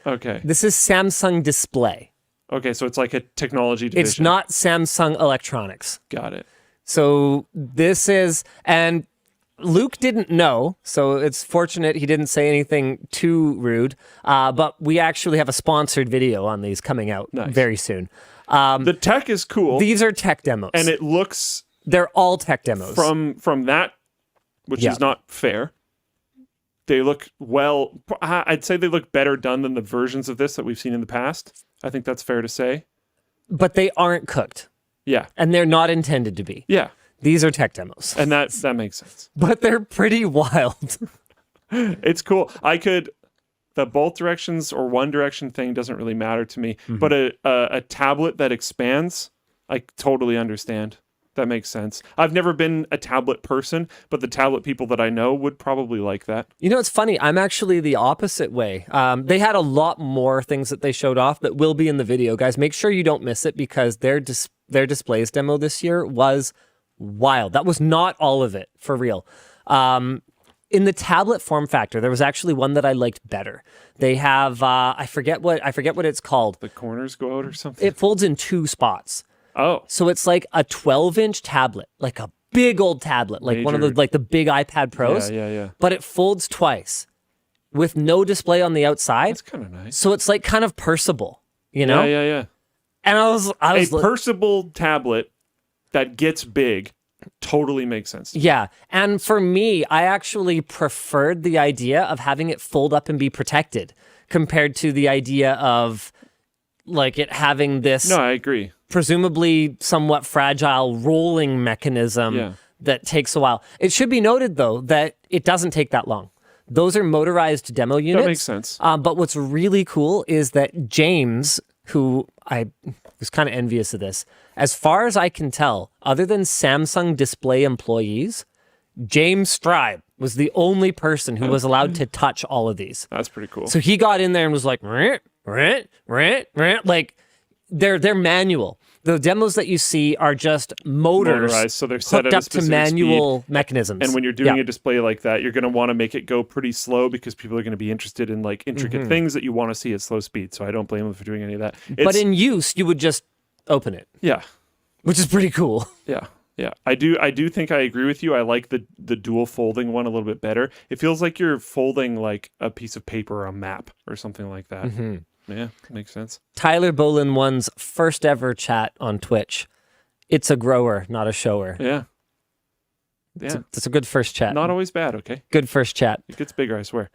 Okay. This is Samsung Display. Okay, so it's like a technology division. It's not Samsung Electronics. Got it. So this is, and Luke didn't know, so it's fortunate he didn't say anything too rude. But we actually have a sponsored video on these coming out very soon. The tech is cool. These are tech demos. And it looks... They're all tech demos. From that, which is not fair, they look well... I'd say they look better done than the versions of this that we've seen in the past. I think that's fair to say. But they aren't cooked. Yeah. And they're not intended to be. Yeah. These are tech demos. And that makes sense. But they're pretty wild. It's cool. The both directions or one direction thing doesn't really matter to me. Mm-hmm. But a tablet that expands, I totally understand. That makes sense. I've never been a tablet person, but the tablet people that I know would probably like that. You know, it's funny. I'm actually the opposite way. They had a lot more things that they showed off that will be in the video. Guys, make sure you don't miss it because their displays demo this year was wild. That was not all of it, for real. In the tablet form factor, there was actually one that I liked better. They have, I forget what it's called. The corners go out or something? It folds in 2 spots. Oh. So it's like a 12-inch tablet, like a big old tablet, like one of the the big iPad Pros. Yeah. But it folds twice with no display on the outside. That's kind of nice. So it's like kind of perceable, you know? Yeah. And I was a perceable tablet that gets big totally makes sense. Yeah. And for me, I actually preferred the idea of having it fold up and be protected compared to the idea of like it having this... No, I agree. Presumably somewhat fragile rolling mechanism that takes a while. It should be noted, though, that it doesn't take that long. Those are motorized demo units. That makes sense. But what's really cool is that James, who I was kind of envious of this, as far as I can tell, other than Samsung Display employees, James Stribe was the only person who was allowed to touch all of these. That's pretty cool. So he got in there and was like, like, they're manual. The demos that you see are just motorized, so they're set hooked at up to manual speed. mechanisms. And when you're doing a display like that, you're going to want to make it go pretty slow because people are going to be interested in like intricate things that you want to see at slow speed. So I don't blame them for doing any of that. But in use, you would just open it. Yeah. Which is pretty cool. Yeah. I do think I agree with you. I like the dual folding one a little bit better. It feels like you're folding like a piece of paper or a map or something like that. Mm-hmm. Yeah, makes sense. Tyler Bolin one's first ever chat on Twitch. It's a grower, not a shower. Yeah. It's a good first chat. Not always bad, okay? Good first chat. It gets bigger, I swear.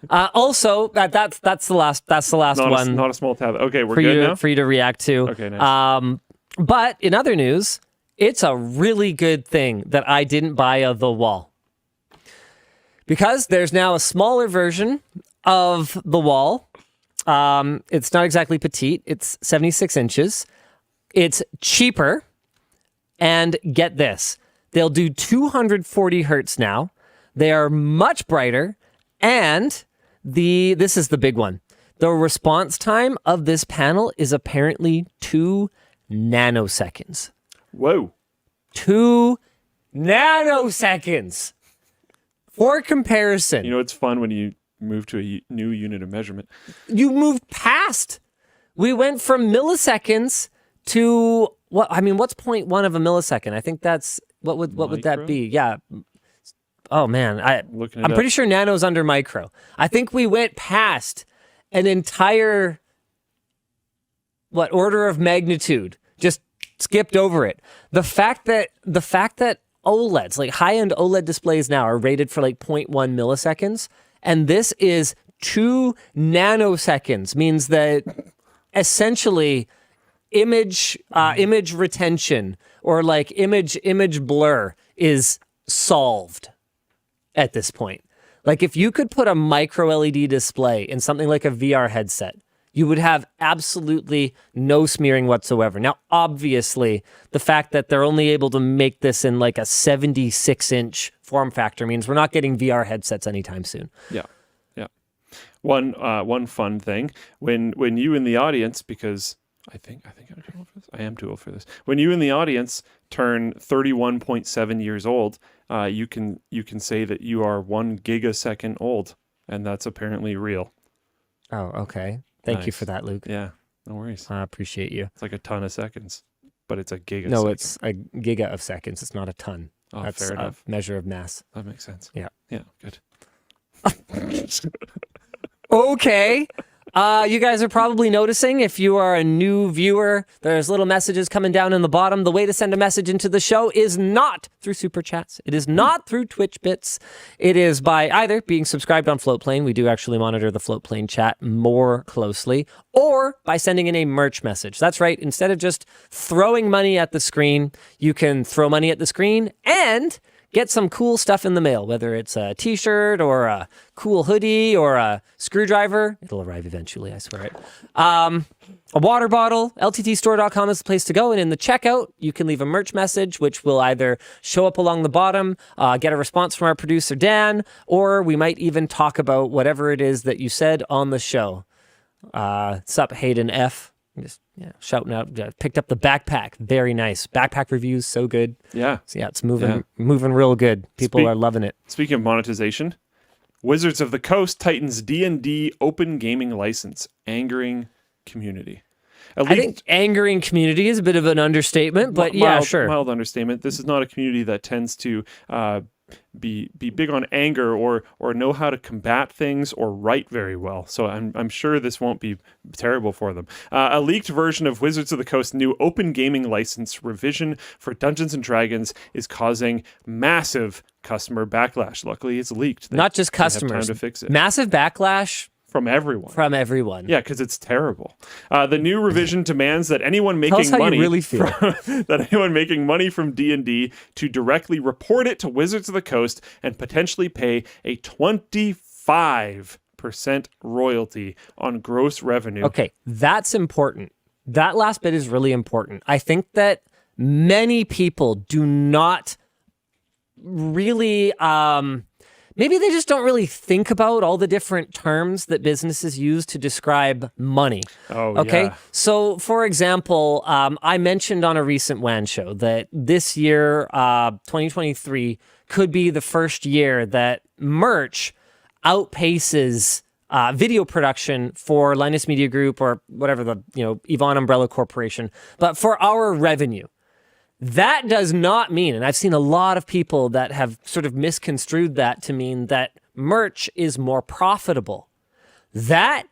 Also, that's the last one. Not a small tablet. Okay, we're good now? For you to react to. Okay, nice. But in other news, it's a really good thing that I didn't buy the wall. Because there's now a smaller version of the wall. It's not exactly petite. It's 76 inches. It's cheaper. And get this. They'll do 240 hertz now. They are much brighter. And this is the big one. The response time of this panel is apparently 2 nanoseconds. Whoa. 2 nanoseconds. For comparison. You know, it's fun when you move to a new unit of measurement. You moved past. We went from milliseconds to what? I mean, what's 0.1 of a millisecond? I think that's what would that be? Yeah. Oh man, I'm pretty sure nano's under micro. I think we went past an entire order of magnitude. Just skipped over it. The fact that OLEDs, like high-end OLED displays now are rated for like 0.1 milliseconds, and this is 2 nanoseconds, means that essentially image retention or like image blur is solved at this point. Like if you could put a micro LED display in something like a VR headset, you would have absolutely no smearing whatsoever. Now, obviously, the fact that they're only able to make this in like a 76-inch form factor means we're not getting VR headsets anytime soon. Yeah. One fun thing, when you in the audience, because I think I'm too old for this. I am too old for this. When you in the audience turn 31.7 years old, you can say that you are 1 gigasecond old. and that's apparently real. Oh, okay. Thank you Nice. for that, Luke. Yeah, no worries. I appreciate you. It's like a ton of seconds, but it's a giga. No, second. it's a giga of seconds. It's not a ton. Oh, That's fair a enough. measure of mass. That makes sense. Yeah. Yeah, good. Okay. You guys are probably noticing, if you are a new viewer, there's little messages coming down in the bottom. The way to send a message into the show is not through Super Chats. It is not through Twitch Bits. It is by either being subscribed on Floatplane. We do actually monitor the Floatplane chat more closely. Or by sending in a merch message. That's right. Instead of just throwing money at the screen, you can throw money at the screen and get some cool stuff in the mail, whether it's a t-shirt or a cool hoodie or a screwdriver. It'll arrive eventually, I swear it. A water bottle. LTTstore.com is the place to go. And in the checkout, you can leave a merch message, which will either show up along the bottom, get a response from our producer, Dan, or we might even talk about whatever it is that you said on the show. Sup, Hayden F. Just shouting out. Picked up the backpack. Very nice. Backpack reviews, so good. Yeah. So yeah, it's moving real good. People are loving it. Speaking of monetization, Wizards of the Coast tightens D&D open gaming license, angering community. I think angering community is a bit of an understatement, but sure. Mild understatement. This is not a community that tends to be big on anger or know how to combat things or write very well. So I'm sure this won't be terrible for them. A leaked version of Wizards of the Coast's new open gaming license revision for Dungeons and Dragons is causing massive customer backlash. Luckily, it's leaked. Not just They have customers. time to fix it. Massive backlash From everyone. Yeah, because it's terrible. The new revision demands that anyone Tell us making how money you really feel. that anyone making money from D&D to directly report it to Wizards of the Coast and potentially pay a 25% royalty on gross revenue. Okay, that's important. That last bit is really important. I think that many people do not really maybe they just don't really think about all the different terms that businesses use to describe money. Oh, okay. yeah. So, for example, I mentioned on a recent WAN show that this year, 2023, could be the first year that merch outpaces video production for Linus Media Group or whatever the Yvonne Umbrella Corporation, but for our revenue. That does not mean, and I've seen a lot of people that have sort of misconstrued that to mean that merch is more profitable. That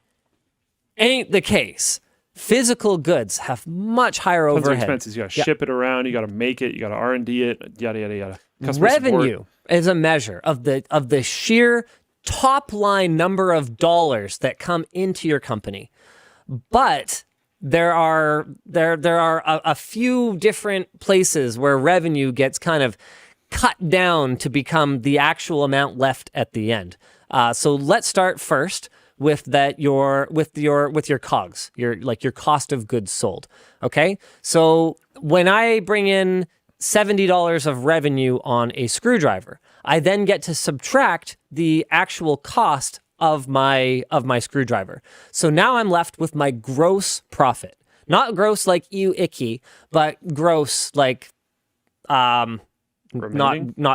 ain't the case. Physical goods have much higher Tons of overhead. expenses. You got to ship it around. You got to make it. You got to R&D it. Yada yada yada. Customer Revenue support. is a measure of the sheer top line number of dollars that come into your company, but there are a few different places where revenue gets kind of cut down to become the actual amount left at the end. So let's start first with your COGS, your cost of goods sold. Okay, so when I bring in $70 of revenue on a screwdriver, I then get to subtract the actual cost of my screwdriver. So now I'm left with my gross profit. Not gross like ew icky, but gross like not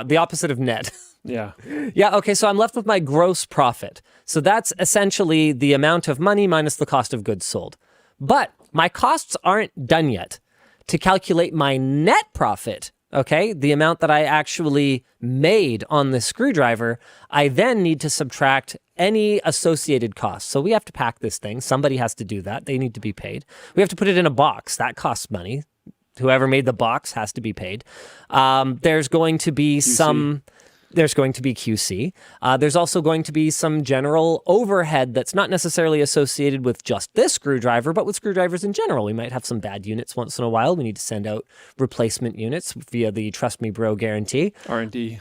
the opposite of net. Yeah. Yeah, okay, so I'm left with my gross profit. So that's essentially the amount of money minus the cost of goods sold. But my costs aren't done yet. To calculate my net profit, okay, the amount that I actually made on the screwdriver, I then need to subtract any associated costs. So we have to pack this thing. Somebody has to do that. They need to be paid. We have to put it in a box. That costs money. Whoever made the box has to be paid. There's going to be QC. There's going to be QC. There's also going to be some general overhead that's not necessarily associated with just this screwdriver, but with screwdrivers in general. We might have some bad units once in a while. We need to send out replacement units via the Trust Me Bro guarantee. R&D.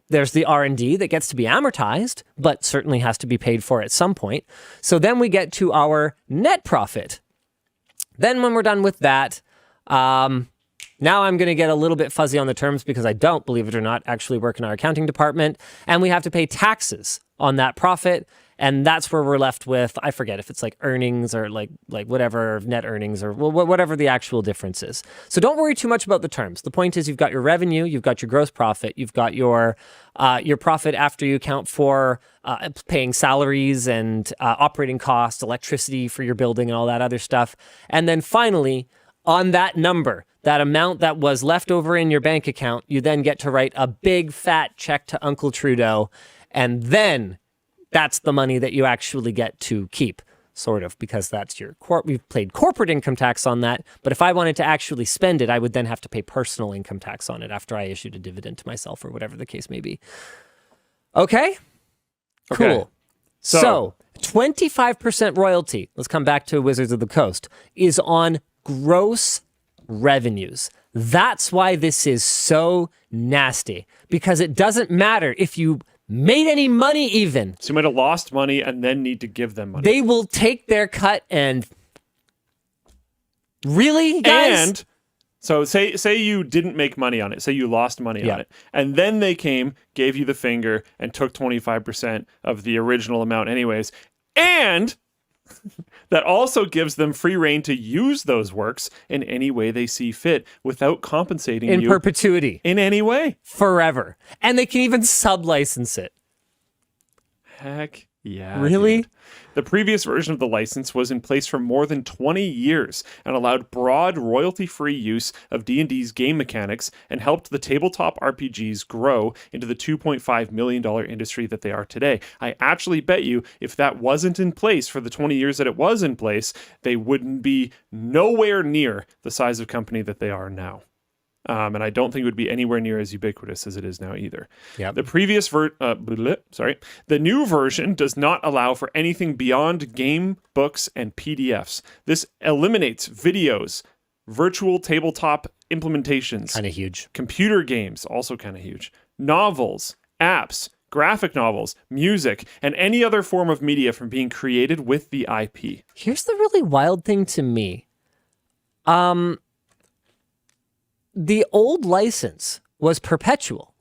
There's the R&D that gets to be amortized, but certainly has to be paid for at some point. So then we get to our net profit. Then when we're done with that, now I'm going to get a little bit fuzzy on the terms because I don't, believe it or not, actually work in our accounting department. And we have to pay taxes on that profit. And that's where we're left with, I forget if it's like earnings or like whatever, net earnings or whatever the actual difference is. So don't worry too much about the terms. The point is you've got your revenue, you've got your gross profit, you've got your profit after you account for paying salaries and operating costs, electricity for your building and all that other stuff. And then finally, on that number, that amount that was left over in your bank account, you then get to write a big fat check to Uncle Trudeau. And then that's the money that you actually get to keep, sort of, because that's your we've paid corporate income tax on that. But if I wanted to actually spend it, I would then have to pay personal income tax on it after I issued a dividend to myself or whatever the case may be. Okay? Cool. So 25% royalty, let's come back to Wizards of the Coast, is on gross revenues. That's why this is so nasty, because it doesn't matter if you made any money even. So you might have lost money and then need to give them money. They will take their cut and... Really, guys? And so say you didn't make money on it. Say you lost money on it. And then they came, gave you the finger, and took 25% of the original amount anyways. And that also gives them free reign to use those works in any way they see fit without compensating you. In perpetuity. In any way. Forever. And they can even sub-license it. Heck yeah. Really? Dude. The previous version of the license was in place for more than 20 years and allowed broad royalty-free use of D&D's game mechanics and helped the tabletop RPGs grow into the $2.5 million industry that they are today. I actually bet you if that wasn't in place for the 20 years that it was in place, they wouldn't be nowhere near the size of company that they are now. And I don't think it would be anywhere near as ubiquitous as it is now either. Yep. The previous the new version does not allow for anything beyond game, books, and PDFs. This eliminates videos, virtual tabletop implementations. Kind of huge. Computer games, also kind of huge. Novels, apps, graphic novels, music, and any other form of media from being created with the IP. Here's the really wild thing to me. The old license was perpetual.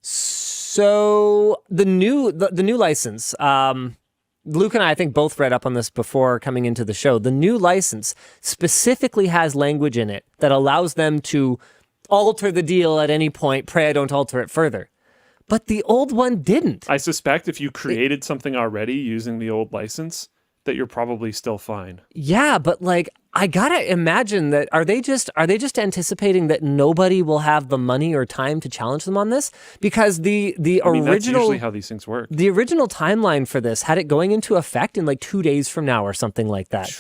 So the new license, Luke and I think both read up on this before coming into the show. The new license specifically has language in it that allows them to alter the deal at any point. Pray I don't alter it further. But the old one didn't. I suspect if you created something already using the old license, that you're probably still fine. Yeah, but like I gotta imagine that are they just anticipating that nobody will have the money or time to challenge them on this? Because the original that's usually how these things work. The original timeline for this had it going into effect in like 2 days from now or something like that.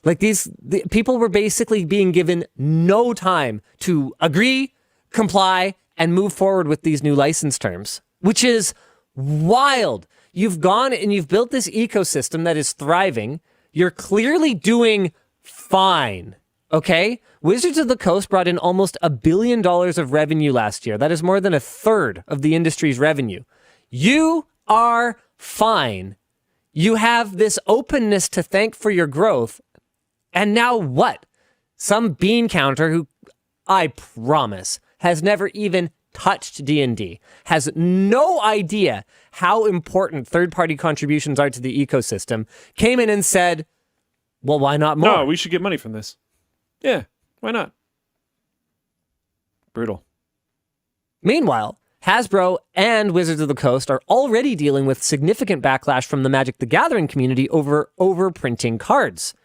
Like the people were basically being given no time to agree, comply, and move forward with these new license terms, which is wild. You've gone and you've built this ecosystem that is thriving. You're clearly doing fine, okay? Wizards of the Coast brought in almost $1 billion of revenue last year. That is more than a third of the industry's revenue. You are fine. You have this openness to thank for your growth. And now what? Some bean counter who, I promise, has never even touched D&D, has no idea how important third-party contributions are to the ecosystem, came in and said, well, why not more? No, we should get money from this. Yeah, why not? Brutal. Meanwhile, Hasbro and Wizards of the Coast are already dealing with significant backlash from the Magic the Gathering community over overprinting cards.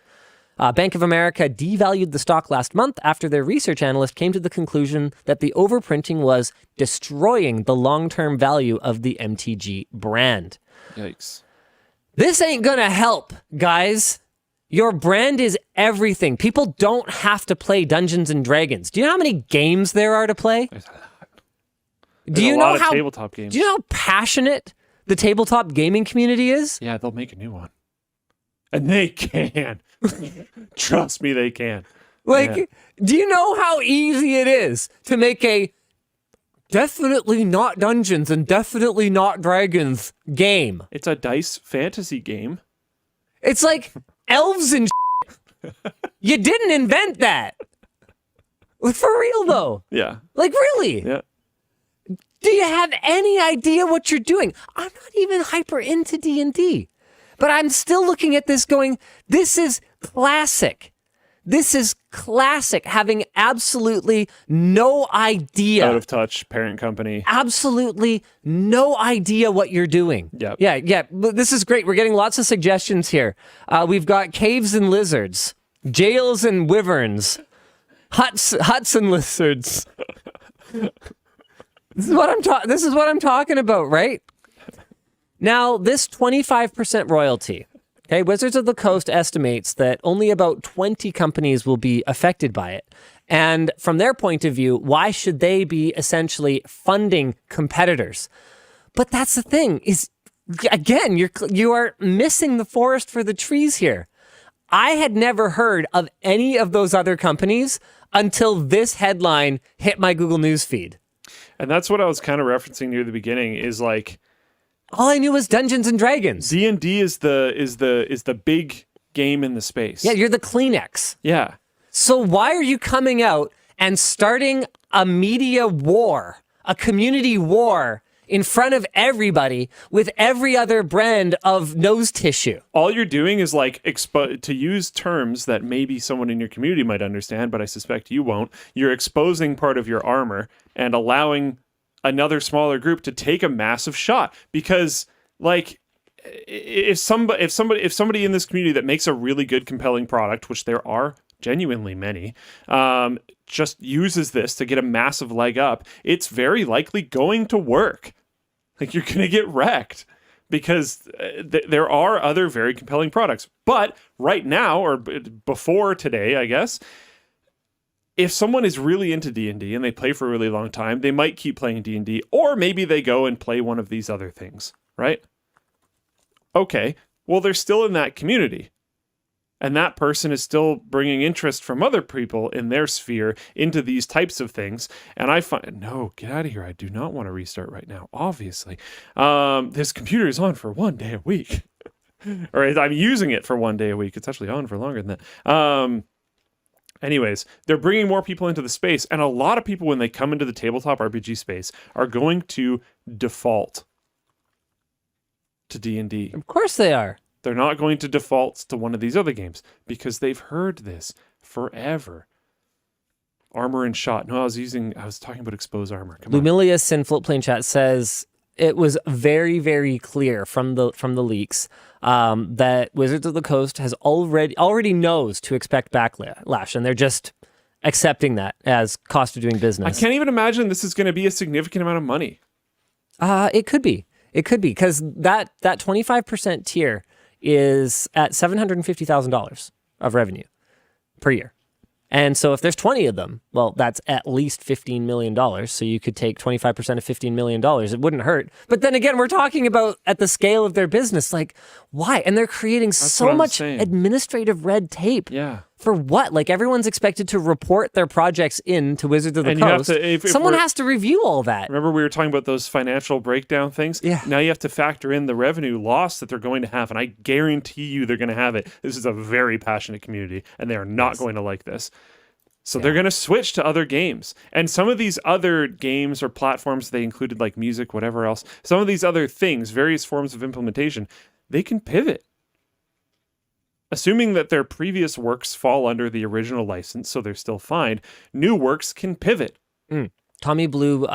Bank of America devalued the stock last month after their research analyst came to the conclusion that the overprinting was destroying the long-term value of the MTG brand. Yikes. This ain't gonna help, guys. Your brand is everything. People don't have to play Dungeons and Dragons. Do you know how many games there are to play? There's a lot. Do you know how tabletop games. Do you know how passionate the tabletop gaming community is? Yeah, they'll make a new one. And they can. Trust me, they can. Like, do you know how easy it is to make a definitely not Dungeons and definitely not Dragons game? It's a dice fantasy game. It's like elves and You didn't invent that. Like, for real, though. Yeah. Like, really. Yeah. Do you have any idea what you're doing? I'm not even hyper into D&D, but I'm still looking at this going, this is classic. This is classic, having absolutely no idea. Out of touch parent company. Absolutely no idea what you're doing. Yep. Yeah. This is great. We're getting lots of suggestions here. We've got caves and lizards, jails and wyverns, huts and lizards. This is what I'm talking about, right? Now, this 25% royalty. Okay, Wizards of the Coast estimates that only about 20 companies will be affected by it. And from their point of view, why should they be essentially funding competitors? But that's the thing is, again, you are missing the forest for the trees here. I had never heard of any of those other companies until this headline hit my Google News feed. And that's what I was kind of referencing near the beginning is like, all I knew was Dungeons and Dragons. D&D is the big game in the space. Yeah, you're the Kleenex. Yeah. So why are you coming out and starting a media war, a community war in front of everybody with every other brand of nose tissue? All you're doing is like to use terms that maybe someone in your community might understand, but I suspect you won't. You're exposing part of your armor and allowing another smaller group to take a massive shot, because like if somebody in this community that makes a really good, compelling product, which there are genuinely many, just uses this to get a massive leg up, it's very likely going to work. Like, you're going to get wrecked because there are other very compelling products. But right now, or before today, I guess, if someone is really into D&D and they play for a really long time, they might keep playing D&D, or maybe they go and play one of these other things, right? Okay, well, they're still in that community. And that person is still bringing interest from other people in their sphere into these types of things. And I find, no, get out of here. I do not want to restart right now, obviously. This computer is on for 1 day a week. Or I'm using it for 1 day a week. It's actually on for longer than that. Anyways, they're bringing more people into the space, and a lot of people, when they come into the tabletop RPG space, are going to default to D&D. Of course they are. They're not going to default to one of these other games because they've heard this forever. Armor and shot. No, I was talking about exposed armor. Come on. Lumilius in Floatplane Chat says it was very, very clear from the leaks that Wizards of the Coast has already knows to expect backlash, and they're just accepting that as cost of doing business. I can't even imagine this is going to be a significant amount of money. It could be because that 25% tier is at $750,000 of revenue per year. And so if there's 20 of them, well, that's at least $15 million. So you could take 25% of $15 million. It wouldn't hurt. But then again, we're talking about at the scale of their business. Like, why? And they're creating so much administrative red tape. Yeah. For what? Like, everyone's expected to report their projects in to Wizards of the Coast. Someone has to review all that. Remember we were talking about those financial breakdown things? Yeah. Now you have to factor in the revenue loss that they're going to have, and I guarantee you they're going to have it. This is a very passionate community, and they are not going to like this. So they're going to switch to other games. And some of these other games or platforms, they included like music, whatever else, some of these other things, various forms of implementation, they can pivot. Assuming that their previous works fall under the original license, so they're still fine, new works can pivot. Tommy Blue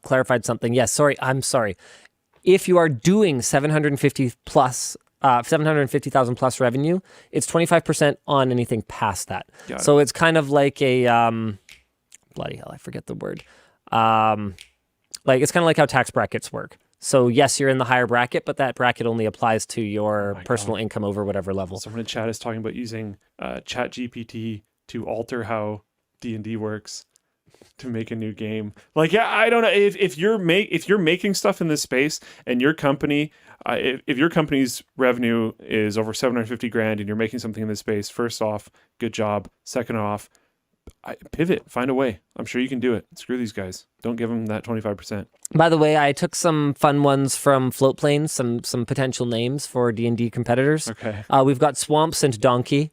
clarified something. Yes, I'm sorry. If you are doing 750,000 plus revenue, it's 25% on anything past that. So it's kind of like a bloody hell, I forget the word. Like, it's kind of like how tax brackets work. So yes, you're in the higher bracket, but that bracket only applies to your personal income over whatever level. Someone in chat is talking about using ChatGPT to alter how D&D works to make a new game. Like, yeah, I don't know if you're making stuff in this space and your company, if your company's revenue is over 750 grand and you're making something in this space, first off, good job. Second off, pivot, find a way. I'm sure you can do it. Screw these guys. Don't give them that 25%. By the way, I took some fun ones from Floatplane, some potential names for D&D competitors. Okay. We've got Swamps and Donkey.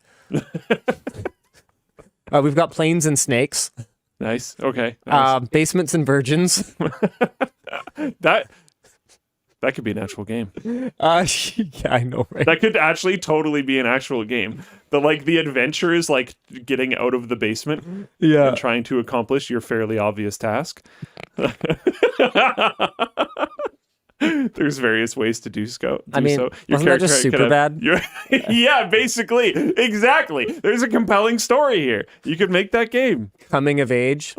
We've got Plains and Snakes. Nice. Okay. Nice. Basements and Virgins. That could be an actual game. Yeah, I know, right? That could actually totally be an actual game. The adventure is like getting out of the basement Yeah. and trying to accomplish your fairly obvious task. There's various ways to do so. I mean, wasn't that just super bad? Yeah, basically. Exactly. There's a compelling story here. You could make that game. Coming of age.